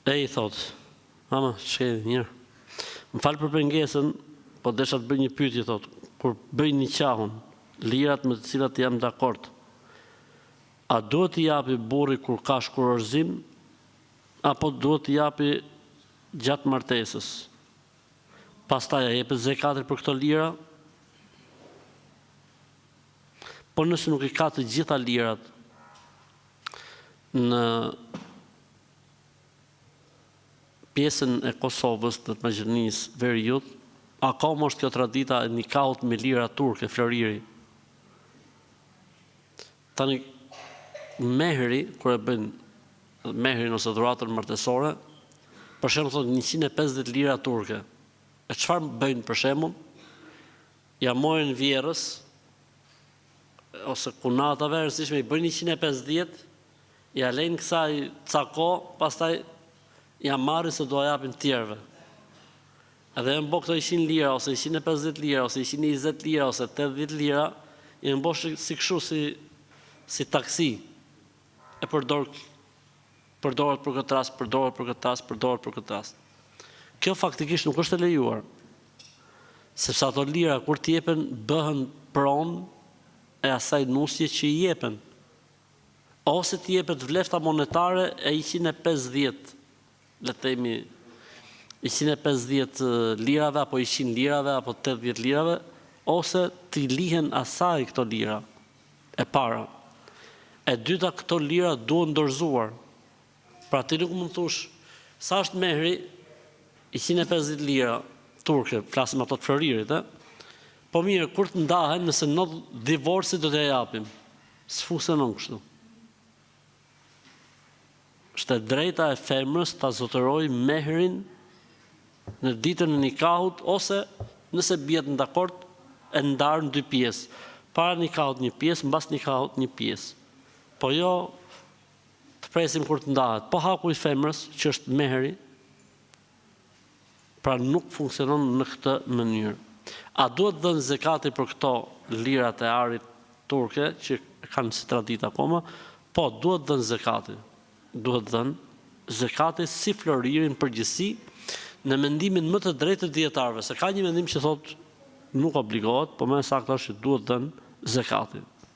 E i thot, mama, ç'ke njërë. Më falë për pengesën, po desha të bëj një pyetje, thot, kur bëj një qahun, lirat me të cilat jam dakord, a duhet t'i japi burri kur ka shkurorzim, apo duhet t'i japi gjatë martesës? Pastaj a jepet zekatin për këto lira? Po nëse nuk i ka të gjitha lirat në pjesën e Kosovës të Maqedonisë Veriut, a ka më është kjo tradita e nikahut me lira turke, floriri? Tani, mehri, kur e bëjnë mehrin ose dhuratën martesore, për shembull thotë 150 lira turke. E çfarë bëjnë për shembull? Ja morën vjerrës ose kunatave, rëndësishme i bëjnë 150, ja lejnë kësaj ca kohë, pastaj ja marrin se do japin tjerëve. Edhe e mbo këto 100 lira, ose 150 lira, ose 120 lira, ose 80 lira, i mbo si kështu si taksi. E përdoret për këtë rast, përdoret për këtë rast, përdoret për këtë rast. Kjo faktikisht nuk është e lejuar, sepse ato lira kur t'i jepen bëhen pronë e asaj nusje që i jepen. Ose t'i jepet vlefta monetare e 150, le të themi 150 lirave, apo 100 lirave, apo 80 lirave, ose t'i lihen asaj këto lira, e para. E dyta, këto lira duhen dorëzuar. Pra ti nuk mund thush, sa është mehri 150 lira turke, flasim ato të floririt, po mirë, kur të ndahen, nëse në divorci do t'ja japim, s'funksionon kështu. Është drejta e femrës ta zotëroj mehrin në ditën e nikahut, ose nëse bjet në dakord, e ndarë në 2 pjesë. Para nikahut një pjesë, mbas nikahut një pjesë. Po jo të presim kur të ndahet. Po haku i femrës, që është mehri, pra nuk funksionon në këtë mënyrë. A duhet dhënë zekati për këto lirat e arit turke, që kanë si traditë akoma? Po, duhet dhënë zekati. Duhet dhënë zekati si floririn përgjithësi, në mendimin më të drejtë të dietarëve. Se ka një mendim që thotë nuk obligohet, po më saktë është që duhet dhënë zekati.